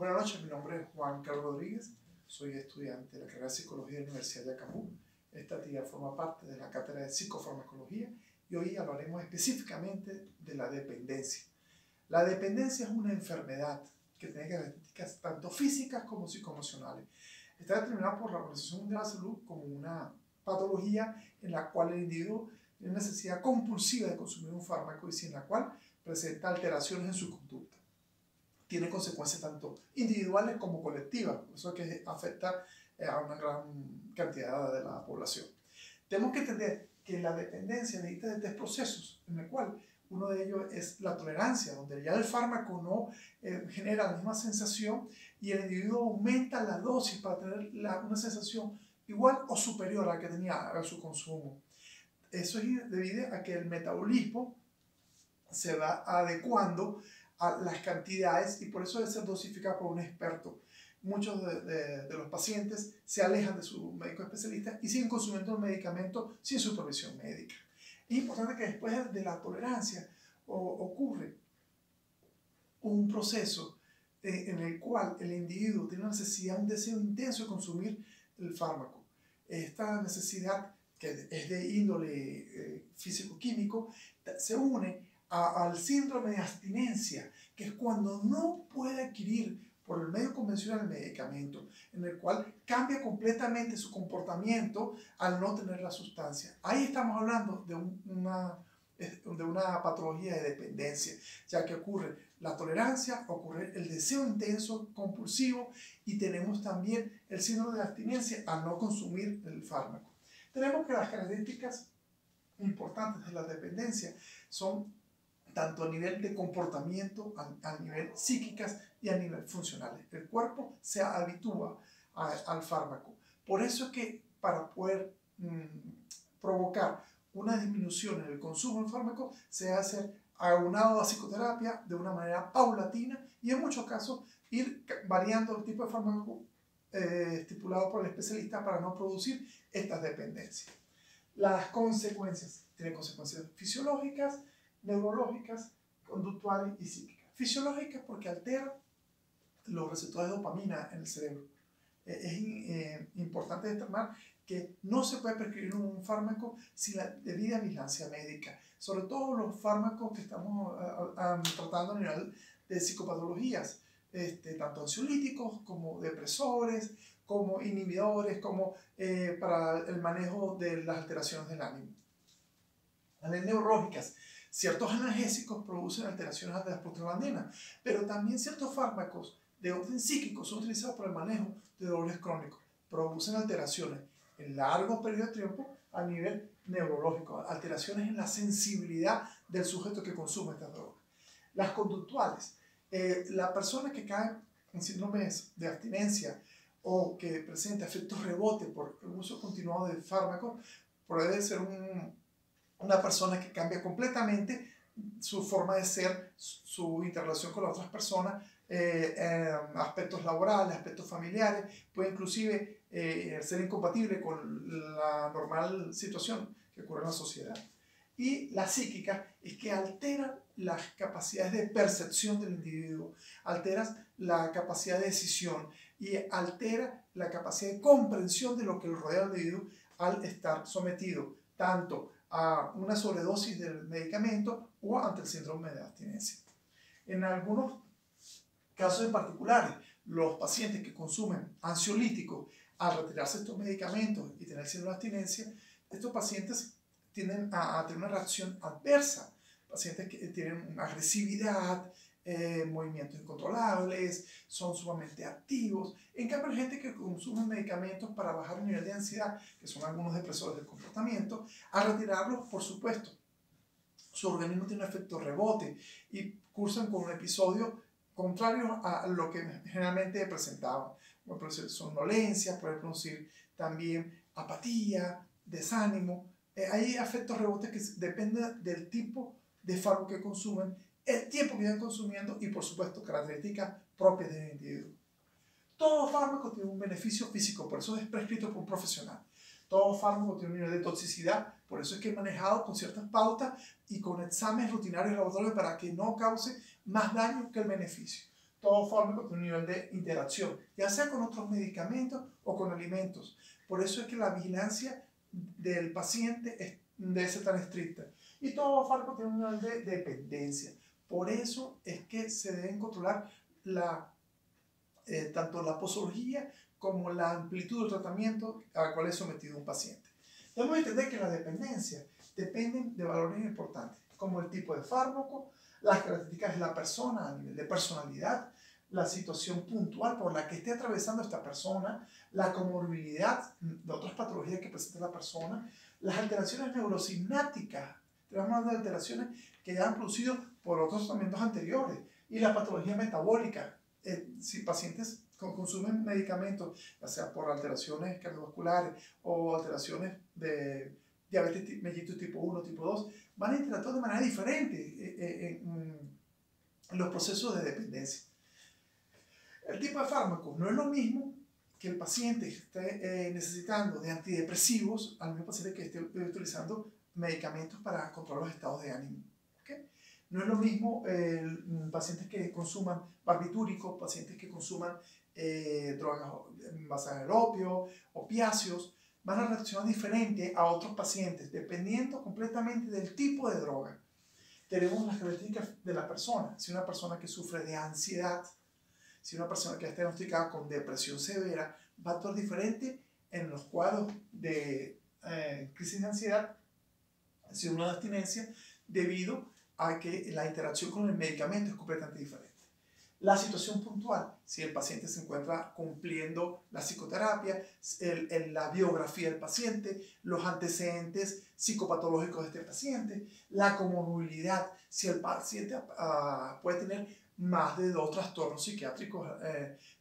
Buenas noches, mi nombre es Juan Carlos Rodríguez, soy estudiante de la carrera de Psicología de la Universidad de Acambú. Esta actividad forma parte de la cátedra de Psicofarmacología y hoy hablaremos específicamente de la dependencia. La dependencia es una enfermedad que tiene características tanto físicas como psicoemocionales. Está determinada por la Organización Mundial de la Salud como una patología en la cual el individuo tiene necesidad compulsiva de consumir un fármaco y sin la cual presenta alteraciones en su conducta. Tiene consecuencias tanto individuales como colectivas, por eso es que afecta a una gran cantidad de la población. Tenemos que entender que la dependencia necesita de tres procesos, en el cual uno de ellos es la tolerancia, donde ya el fármaco no genera la misma sensación y el individuo aumenta la dosis para tener una sensación igual o superior a la que tenía a su consumo. Eso es debido a que el metabolismo se va adecuando a las cantidades y por eso debe ser dosificado por un experto. Muchos de los pacientes se alejan de su médico especialista y siguen consumiendo el medicamento sin supervisión médica. Es importante que después de la tolerancia ocurre un proceso en el cual el individuo tiene una necesidad, un deseo intenso de consumir el fármaco. Esta necesidad, que es de índole físico-químico, se une al síndrome de abstinencia, que es cuando no puede adquirir por el medio convencional el medicamento, en el cual cambia completamente su comportamiento al no tener la sustancia. Ahí estamos hablando de una patología de dependencia, ya que ocurre la tolerancia, ocurre el deseo intenso, compulsivo, y tenemos también el síndrome de abstinencia al no consumir el fármaco. Tenemos que las características importantes de la dependencia son tanto a nivel de comportamiento, a nivel psíquicas y a nivel funcional. El cuerpo se habitúa al fármaco. Por eso es que para poder provocar una disminución en el consumo del fármaco, se debe hacer aunado a psicoterapia de una manera paulatina y en muchos casos ir variando el tipo de fármaco estipulado por el especialista para no producir estas dependencias. Las consecuencias, tienen consecuencias fisiológicas, neurológicas, conductuales y psíquicas. Fisiológicas porque altera los receptores de dopamina en el cerebro. Es importante determinar que no se puede prescribir un fármaco sin la debida vigilancia médica, sobre todo los fármacos que estamos tratando a nivel de psicopatologías, tanto ansiolíticos como depresores, como inhibidores, como para el manejo de las alteraciones del ánimo. Las neurológicas. Ciertos analgésicos producen alteraciones de las prostaglandinas, pero también ciertos fármacos de orden psíquico son utilizados para el manejo de dolores crónicos. Producen alteraciones en largos periodos de tiempo a nivel neurológico, alteraciones en la sensibilidad del sujeto que consume estas drogas. Las conductuales. La persona que cae en síndromes de abstinencia o que presenta efectos rebote por el uso continuado de fármacos puede ser una persona que cambia completamente su forma de ser, su interrelación con las otras personas, aspectos laborales, aspectos familiares, puede inclusive ser incompatible con la normal situación que ocurre en la sociedad. Y la psíquica es que altera las capacidades de percepción del individuo, altera la capacidad de decisión y altera la capacidad de comprensión de lo que le rodea al individuo al estar sometido tanto a una sobredosis del medicamento o ante el síndrome de abstinencia. En algunos casos en particulares, los pacientes que consumen ansiolíticos al retirarse estos medicamentos y tener síndrome de abstinencia, estos pacientes tienden a tener una reacción adversa. Pacientes que tienen agresividad, movimientos incontrolables, son sumamente activos. En cambio, la gente que consume medicamentos para bajar el nivel de ansiedad, que son algunos depresores del comportamiento, al retirarlos, por supuesto, su organismo tiene un efecto rebote y cursan con un episodio contrario a lo que generalmente presentaban. Puede producir somnolencia, puede producir también apatía, desánimo. Hay efectos rebotes que dependen del tipo de fármaco que consumen, el tiempo que están consumiendo y, por supuesto, características propias del individuo. Todo fármaco tiene un beneficio físico, por eso es prescrito por un profesional. Todo fármaco tiene un nivel de toxicidad, por eso es que es manejado con ciertas pautas y con exámenes rutinarios laboratorios para que no cause más daño que el beneficio. todo fármaco tiene un nivel de interacción, ya sea con otros medicamentos o con alimentos. Por eso es que la vigilancia del paciente debe ser tan estricta. Y todo fármaco tiene un nivel de dependencia. Por eso es que se deben controlar tanto la posología como la amplitud del tratamiento al cual es sometido un paciente. Debemos entender que las dependencias dependen de valores importantes, como el tipo de fármaco, las características de la persona a nivel de personalidad, la situación puntual por la que esté atravesando esta persona, la comorbilidad de otras patologías que presenta la persona, las alteraciones neurosinápticas, estamos hablando de alteraciones que ya han producido por otros tratamientos anteriores, y la patología metabólica. Si pacientes consumen medicamentos, ya sea por alteraciones cardiovasculares o alteraciones de diabetes mellitus tipo 1, tipo 2, van a interactuar de manera diferente en los procesos de dependencia. El tipo de fármaco no es lo mismo que el paciente esté necesitando de antidepresivos al mismo paciente que esté utilizando medicamentos para controlar los estados de ánimo. ¿Okay? No es lo mismo pacientes que consuman barbitúricos, pacientes que consuman drogas basadas en el opio, opiáceos, van a reaccionar diferente a otros pacientes, dependiendo completamente del tipo de droga. Tenemos las características de la persona. Si una persona que sufre de ansiedad, si una persona que está diagnosticada con depresión severa, va a actuar diferente en los cuadros de crisis de ansiedad, si una de abstinencia, debido a que la interacción con el medicamento es completamente diferente. La situación puntual, si el paciente se encuentra cumpliendo la psicoterapia, la biografía del paciente, los antecedentes psicopatológicos de este paciente, la comorbilidad, si el paciente puede tener más de 2 trastornos psiquiátricos,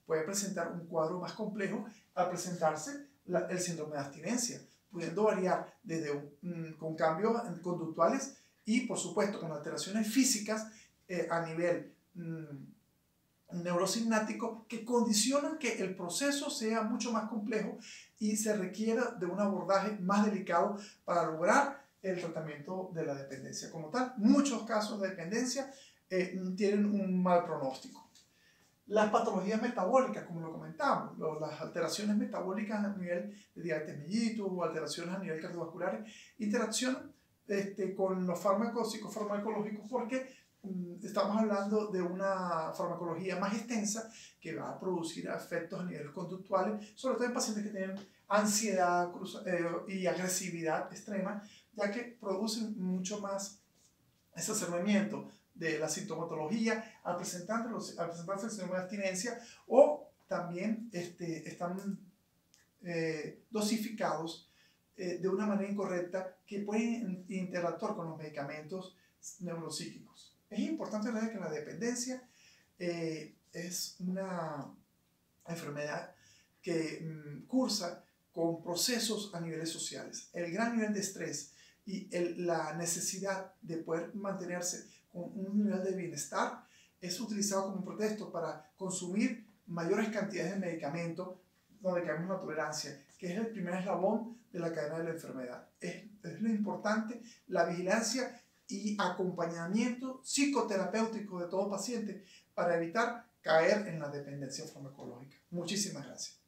puede presentar un cuadro más complejo al presentarse el síndrome de abstinencia, pudiendo variar desde con cambios conductuales y, por supuesto, con alteraciones físicas a nivel neurosináptico que condicionan que el proceso sea mucho más complejo y se requiera de un abordaje más delicado para lograr el tratamiento de la dependencia como tal. Muchos casos de dependencia tienen un mal pronóstico. Las patologías metabólicas, como lo comentamos, las alteraciones metabólicas a nivel de diabetes mellitus o alteraciones a nivel cardiovascular, interaccionan con los fármacos psicofarmacológicos porque estamos hablando de una farmacología más extensa que va a producir efectos a niveles conductuales, sobre todo en pacientes que tienen ansiedad y agresividad extrema, ya que producen mucho más exacerbamiento de la sintomatología al presentarse el síndrome de abstinencia, o también están dosificados de una manera incorrecta que pueden interactuar con los medicamentos neuropsíquicos. Es importante ver que la dependencia es una enfermedad que cursa con procesos a niveles sociales. El gran nivel de estrés y la necesidad de poder mantenerse con un nivel de bienestar es utilizado como un pretexto para consumir mayores cantidades de medicamentos donde caemos en la tolerancia, que es el primer eslabón de la cadena de la enfermedad. Es lo importante, la vigilancia y acompañamiento psicoterapéutico de todo paciente para evitar caer en la dependencia farmacológica. Muchísimas gracias.